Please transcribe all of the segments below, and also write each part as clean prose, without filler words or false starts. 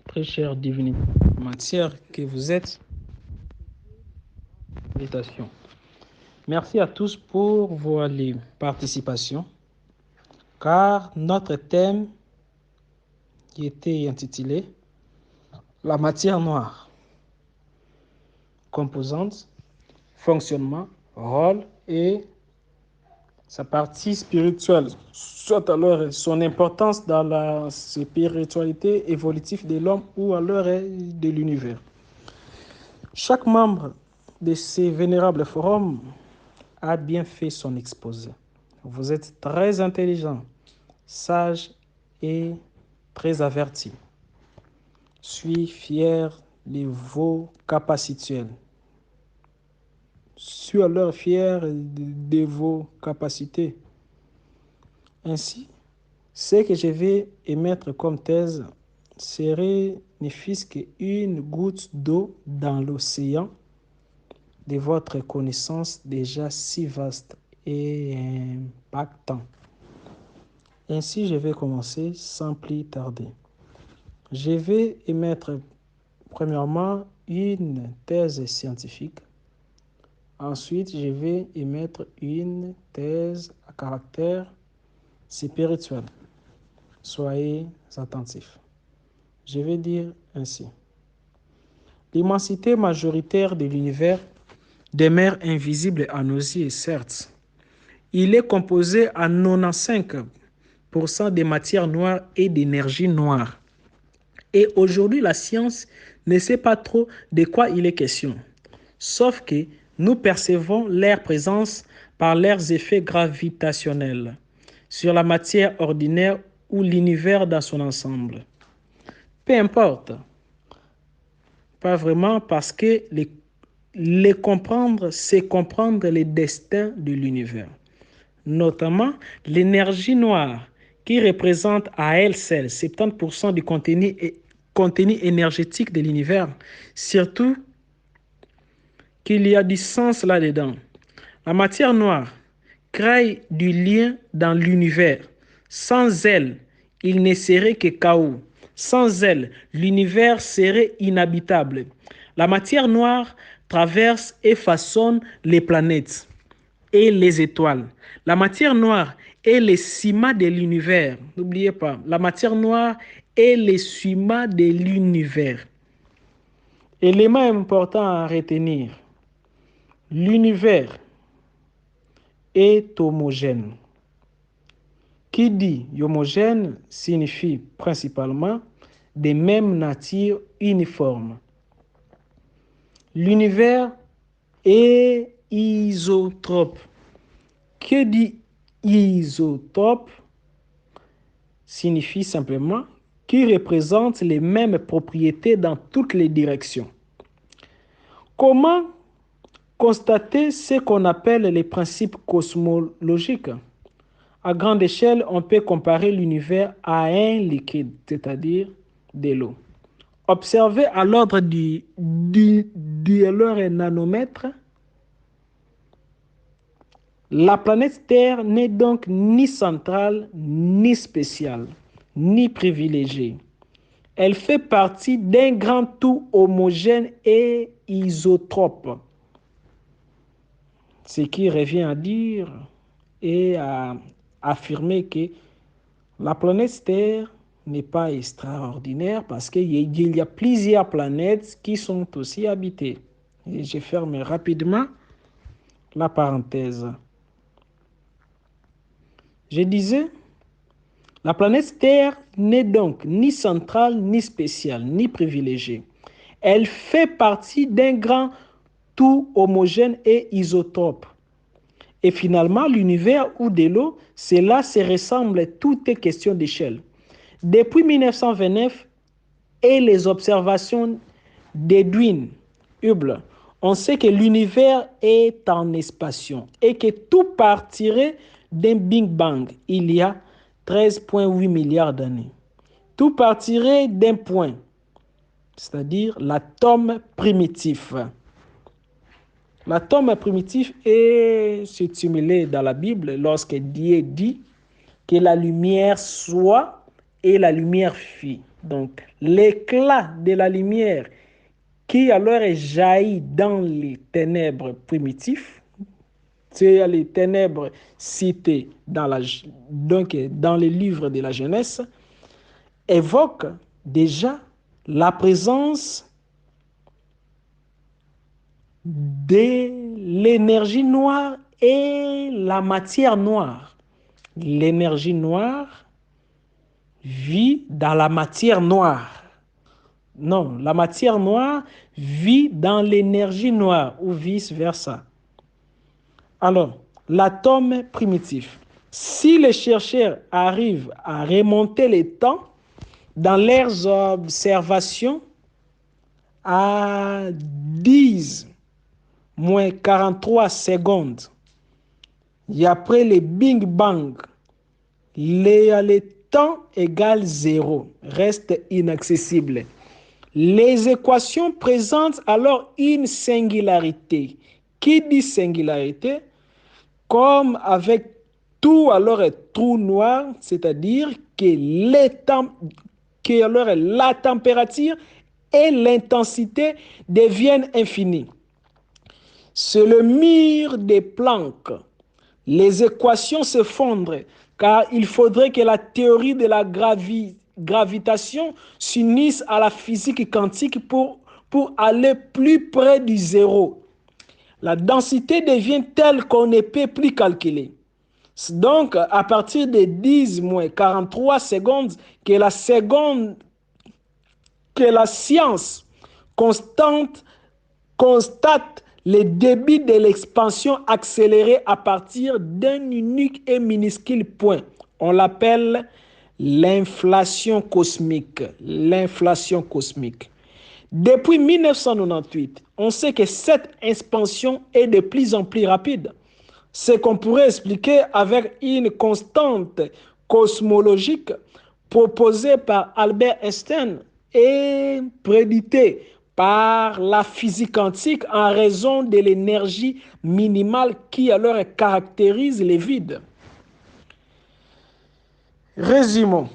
Très chère divinité matière que vous êtes, méditation. Merci à tous pour vos participations, car notre thème qui était intitulé La matière noire, composantes, fonctionnement, rôle et sa partie spirituelle, soit alors son importance dans la spiritualité évolutive de l'homme ou alors de l'univers. Chaque membre de ces vénérables forums a bien fait son exposé. Vous êtes très intelligent, sage et très averti. Je suis fier de vos capacités. Je suis alors fier de vos capacités. Ainsi, ce que je vais émettre comme thèse serait ne fût-ce qu'une goutte d'eau dans l'océan de votre connaissance déjà si vaste et impactant. Ainsi, je vais commencer sans plus tarder. Je vais émettre premièrement une thèse scientifique. Ensuite, je vais émettre une thèse à caractère spirituel. Soyez attentifs. Je vais dire ainsi. L'immensité majoritaire de l'univers demeure invisible à nos yeux, certes. Il est composé à 95% de matière noire et d'énergie noire. Et aujourd'hui, la science ne sait pas trop de quoi il est question. Sauf que nous percevons leur présence par leurs effets gravitationnels sur la matière ordinaire ou l'univers dans son ensemble. Peu importe. Pas vraiment, parce que les comprendre, c'est comprendre le destin de l'univers. Notamment l'énergie noire, qui représente à elle seule 70% du contenu énergétique de l'univers. Surtout qu'il y a du sens là-dedans. La matière noire crée du lien dans l'univers. Sans elle, il ne serait que chaos. Sans elle, l'univers serait inhabitable. La matière noire traverse et façonne les planètes et les étoiles. La matière noire est le ciment de l'univers. N'oubliez pas, la matière noire est le ciment de l'univers. Élément important à retenir, l'univers est homogène. Qui dit homogène signifie principalement des mêmes natures uniformes. L'univers est isotrope. Que dit isotope signifie simplement qu'il représente les mêmes propriétés dans toutes les directions. Comment constater ce qu'on appelle les principes cosmologiques? À grande échelle, on peut comparer l'univers à un liquide, c'est-à-dire de l'eau. Observez à l'ordre du nanomètre. La planète Terre n'est donc ni centrale, ni spéciale, ni privilégiée. Elle fait partie d'un grand tout homogène et isotrope. Ce qui revient à dire et à affirmer que la planète Terre n'est pas extraordinaire parce qu'il y a plusieurs planètes qui sont aussi habitées. Et je ferme rapidement la parenthèse. Je disais, la planète Terre n'est donc ni centrale, ni spéciale, ni privilégiée. Elle fait partie d'un grand tout homogène et isotrope. Et finalement, l'univers ou de l'eau, cela se ressemble, tout est question d'échelle. Depuis 1929 et les observations d'Edwin Hubble, on sait que l'univers est en expansion et que tout partirait d'un Big Bang il y a 13,8 milliards d'années. Tout partirait d'un point, c'est-à-dire l'atome primitif. L'atome primitif est stimulé dans la Bible lorsque Dieu dit que la lumière soit et la lumière fut. Donc, l'éclat de la lumière qui alors est jailli dans les ténèbres primitives, c'est les ténèbres citées dans les livres de la Genèse, évoque déjà la présence de l'énergie noire et la matière noire. L'énergie noire vit dans la matière noire. Non, la matière noire vit dans l'énergie noire ou vice-versa. Alors, l'atome primitif. Si les chercheurs arrivent à remonter les temps dans leurs observations à 10 moins 43 secondes, et après le Big Bang, le temps égale 0 reste inaccessible. Les équations présentent alors une singularité. Qui dit singularité? Comme avec tout alors est trou noir, c'est-à-dire que alors la température et l'intensité deviennent infinies. C'est le mur des Planck. Les équations s'effondrent car il faudrait que la théorie de la gravitation s'unisse à la physique quantique pour aller plus près du zéro. La densité devient telle qu'on ne peut plus calculer. Donc, à partir de 10 moins 43 secondes, que la science constate le débit de l'expansion accélérée à partir d'un unique et minuscule point. On l'appelle l'inflation cosmique. L'inflation cosmique. Depuis 1998, on sait que cette expansion est de plus en plus rapide. Ce qu'on pourrait expliquer avec une constante cosmologique proposée par Albert Einstein et prédictée par la physique quantique en raison de l'énergie minimale qui alors caractérise les vides. Résumons.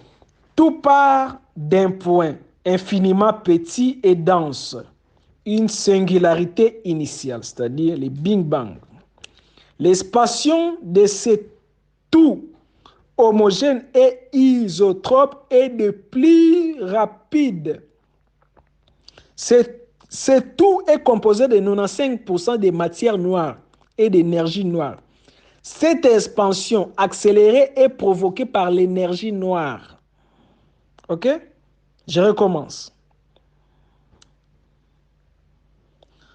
Tout part d'un point infiniment petit et dense, une singularité initiale, c'est-à-dire le Big Bang. L'expansion de ce tout homogène et isotrope est de plus rapide. Ce tout est composé de 95% de matière noire et d'énergie noire. Cette expansion accélérée est provoquée par l'énergie noire. OK? Je recommence.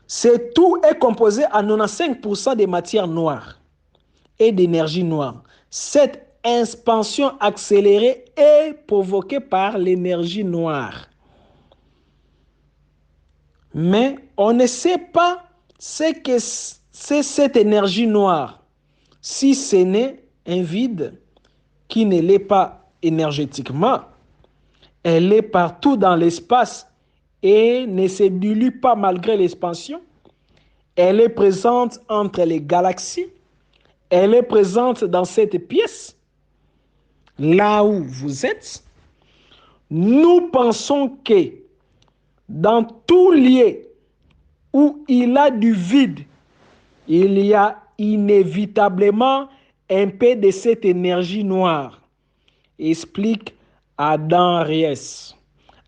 Ce tout est composé à 95% de matière noire et d'énergie noire. Cette expansion accélérée est provoquée par l'énergie noire. Mais on ne sait pas ce que c'est cette énergie noire, si ce n'est un vide qui ne l'est pas énergétiquement. Elle est partout dans l'espace et ne se dilue pas malgré l'expansion. Elle est présente entre les galaxies. Elle est présente dans cette pièce, là où vous êtes. Nous pensons que dans tout lieu où il y a du vide, il y a inévitablement un peu de cette énergie noire, explique Adam Ries,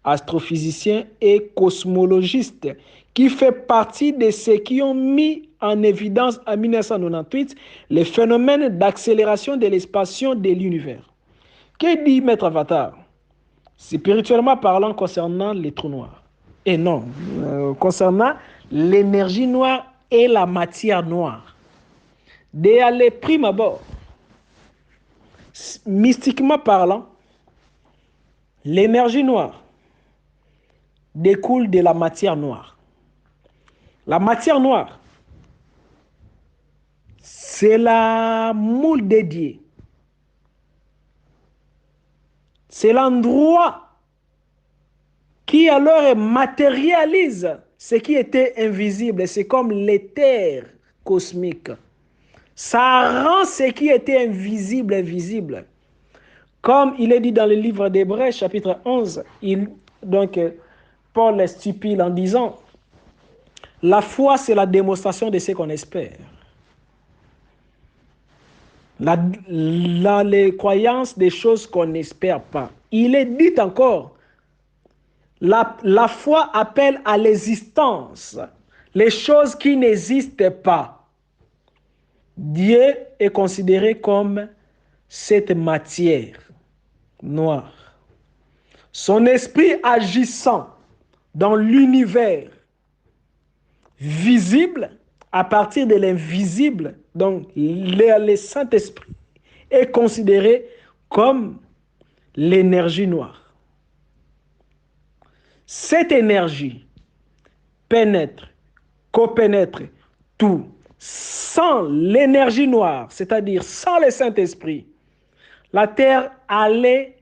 astrophysicien et cosmologiste, qui fait partie de ceux qui ont mis en évidence en 1998 le phénomène d'accélération de l'expansion de l'univers. Que dit Maître Avatar? Spirituellement parlant concernant les trous noirs. Et non, concernant l'énergie noire et la matière noire. Dès les prime abord, mystiquement parlant, l'énergie noire découle de la matière noire. La matière noire, c'est la moule dédiée. C'est l'endroit qui alors matérialise ce qui était invisible. C'est comme l'éther cosmique. Ça rend ce qui était invisible invisible. Comme il est dit dans le livre d'Hébreux, chapitre 11, Paul stipule en disant, la foi, c'est la démonstration de ce qu'on espère. Les croyances des choses qu'on n'espère pas. Il est dit encore, la foi appelle à l'existence les choses qui n'existent pas. Dieu est considéré comme cette matière noire. Son esprit agissant dans l'univers visible à partir de l'invisible, donc le Saint-Esprit est considéré comme l'énergie noire. Cette énergie pénètre, copénètre tout. Sans l'énergie noire, c'est-à-dire sans le Saint-Esprit, la terre allait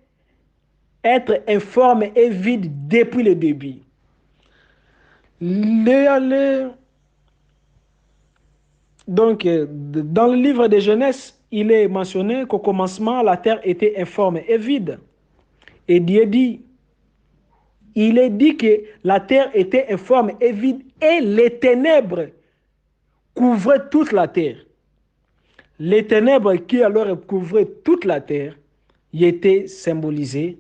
être informe et vide depuis le début. Donc, dans le livre de Genèse, il est mentionné qu'au commencement, la terre était informe et vide. Et Dieu dit, il est dit que la terre était informe et vide et les ténèbres couvraient toute la terre. Les ténèbres qui alors couvraient toute la terre y étaient symbolisées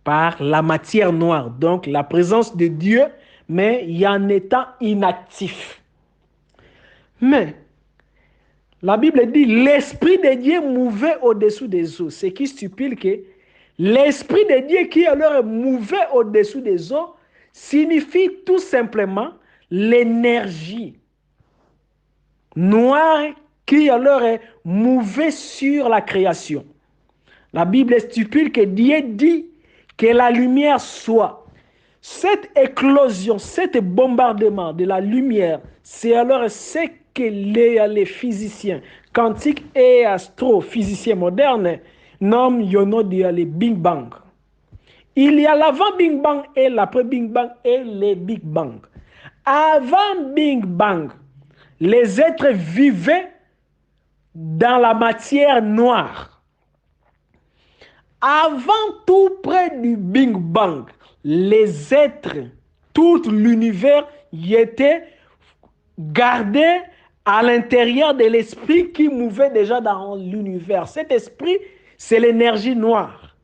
par la matière noire, donc la présence de Dieu, mais y en étant inactif. Mais la Bible dit l'Esprit de Dieu mouvait au-dessous des eaux, ce qui stipule que l'Esprit de Dieu qui alors mouvait au-dessous des eaux signifie tout simplement l'énergie noire qui alors est mouvée sur la création. La Bible stipule que Dieu dit que la lumière soit. Cette éclosion, cet bombardement de la lumière, c'est alors ce que les physiciens quantiques et astrophysiciens modernes nomment le Big Bang. Il y a l'avant Big Bang et l'après Big Bang et le Big Bang. Avant Big Bang, les êtres vivaient dans la matière noire. Avant tout près du Big Bang, les êtres, tout l'univers y était gardé à l'intérieur de l'esprit qui mouvait déjà dans l'univers. Cet esprit, c'est l'énergie noire.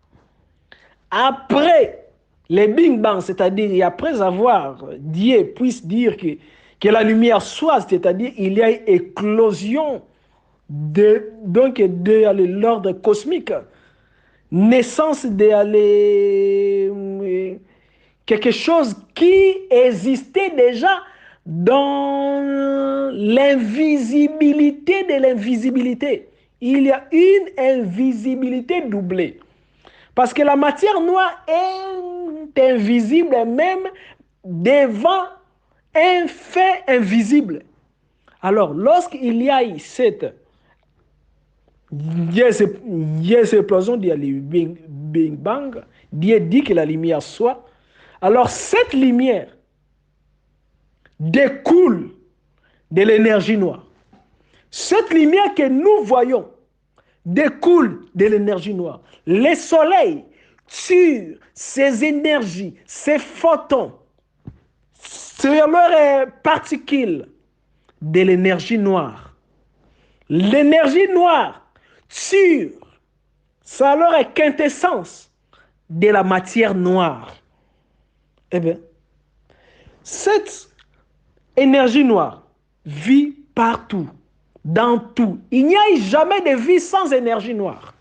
Après le Big Bang, c'est-à-dire après avoir Dieu puisse dire que la lumière soit, c'est-à-dire il y a une éclosion de l'ordre cosmique, naissance quelque chose qui existait déjà dans l'invisibilité de l'invisibilité. Il y a une invisibilité doublée. Parce que la matière noire est invisible même devant un fait invisible. Alors, lorsqu'il y a cette explosion du Big Bang, Dieu dit que la lumière soit. Alors, cette lumière découle de l'énergie noire. Cette lumière que nous voyons découle de l'énergie noire. Le soleil tire ses énergies, ses photons, sur leurs particules de l'énergie noire. L'énergie noire tire ça leur est quintessence de la matière noire. Eh bien, cette énergie noire vit partout, dans tout. Il n'y a jamais de vie sans énergie noire.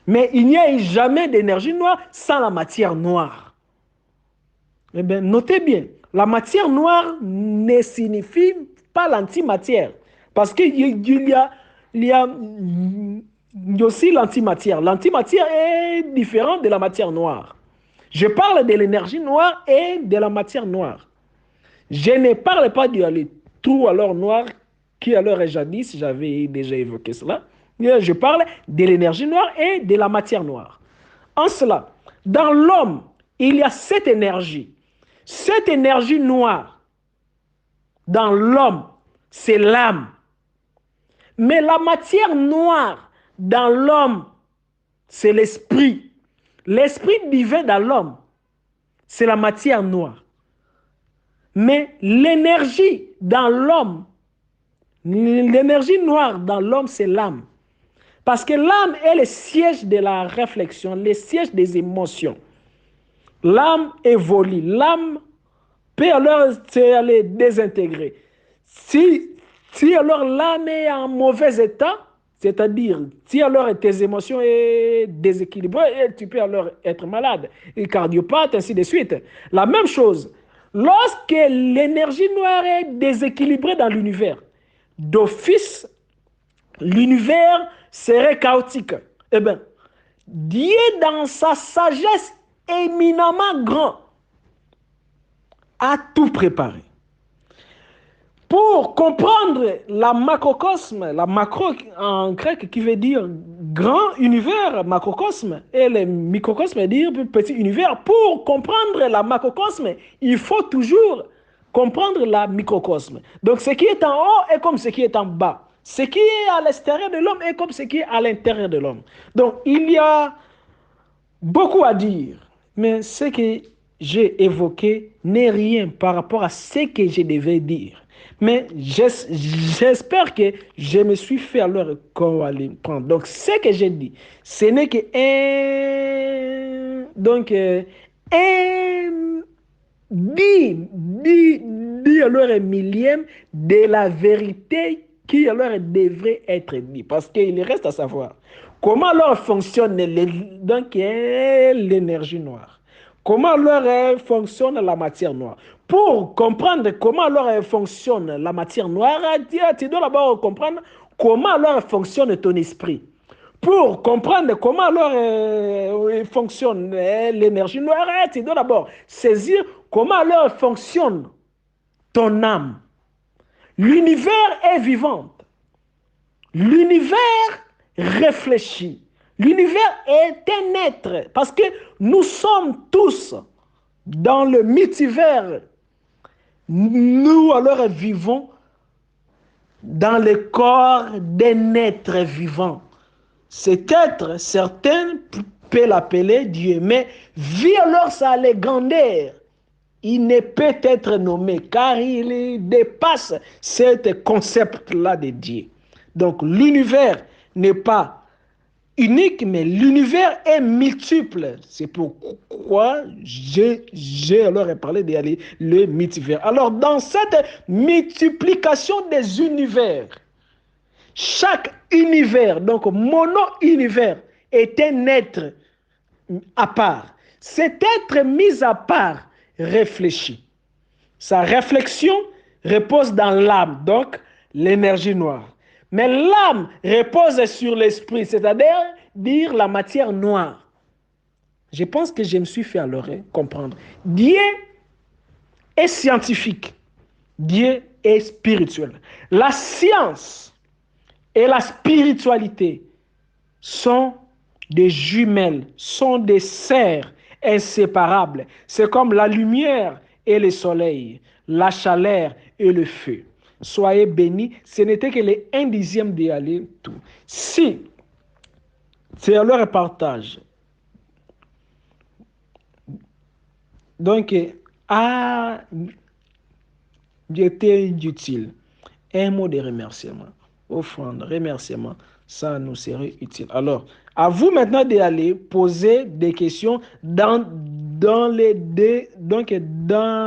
Mais il n'y a jamais d'énergie noire sans la matière noire. Eh bien, notez bien, la matière noire ne signifie pas l'antimatière. Parce qu'il y a aussi l'antimatière. L'antimatière est différente de la matière noire. Je parle de l'énergie noire et de la matière noire. Je ne parle pas du trou alors noir qui alors jadis, j'avais déjà évoqué cela. Je parle de l'énergie noire et de la matière noire. En cela, dans l'homme, il y a cette énergie. Cette énergie noire, dans l'homme, c'est l'âme. Mais la matière noire, dans l'homme, c'est l'esprit. L'esprit divin dans l'homme, c'est la matière noire. Mais l'énergie dans l'homme, l'énergie noire dans l'homme, c'est l'âme. Parce que l'âme est le siège de la réflexion, le siège des émotions. L'âme évolue. L'âme peut alors aller désintégrer. Si alors l'âme est en mauvais état, c'est-à-dire si alors tes émotions sont déséquilibrées, tu peux alors être malade, et cardiopathe, ainsi de suite. La même chose, lorsque l'énergie noire est déséquilibrée dans l'univers, d'office, l'univers serait chaotique. Eh bien, Dieu, dans sa sagesse éminemment grande, a tout préparé. Pour comprendre la macrocosme, la macro en grec qui veut dire grand univers, macrocosme, et le microcosme veut dire petit univers. Pour comprendre la macrocosme, il faut toujours comprendre la microcosme. Donc ce qui est en haut est comme ce qui est en bas. Ce qui est à l'extérieur de l'homme est comme ce qui est à l'intérieur de l'homme. Donc il y a beaucoup à dire, mais ce que j'ai évoqué n'est rien par rapport à ce que je devais dire. Mais j'espère que je me suis fait alors comprendre. Donc, ce que j'ai dit, ce n'est que un alors un millième de la vérité qui alors devrait être dit. Parce qu'il reste à savoir comment alors fonctionne l'énergie noire. Comment alors fonctionne la matière noire. Pour comprendre comment alors fonctionne la matière noire, tu dois d'abord comprendre comment alors fonctionne ton esprit. Pour comprendre comment alors fonctionne l'énergie noire, tu dois d'abord saisir comment alors fonctionne ton âme. L'univers est vivant. L'univers réfléchit. L'univers est un être. Parce que nous sommes tous dans le multivers. Nous alors vivons dans le corps d'un être vivant. Cet être, certains peuvent l'appeler Dieu, mais vu alors sa grandeur, il ne peut être nommé car il dépasse ce concept-là de Dieu. Donc l'univers n'est pas unique, mais l'univers est multiple. C'est pourquoi j'ai alors parlé de le multivers. Alors dans cette multiplication des univers, chaque univers, donc mono-univers, est un être à part. Cet être mis à part réfléchit. Sa réflexion repose dans l'âme, donc l'énergie noire. Mais l'âme repose sur l'esprit, c'est-à-dire la matière noire. Je pense que je me suis fait alors comprendre. Dieu est scientifique. Dieu est spirituel. La science et la spiritualité sont des jumelles, sont des serres inséparables. C'est comme la lumière et le soleil, la chaleur et le feu. Soyez bénis, ce n'était que les 1/10 de aller tout. Si c'est leur partage, donc été utile, un mot de remerciement, offrande, remerciement, ça nous serait utile. Alors, à vous maintenant d'aller poser des questions dans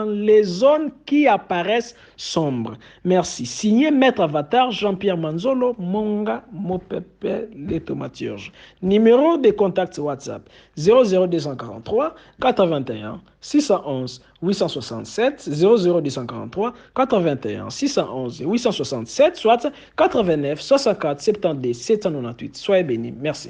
les zones qui apparaissent sombres. Merci. Signé Maître Avatar, Jean-Pierre Manzolo, Monga, Mopepe, les Thaumaturges. Numéro de contact WhatsApp 00243 81 611 867 00243 81 611 867 soit 89 64 72 798. Soyez bénis. Merci.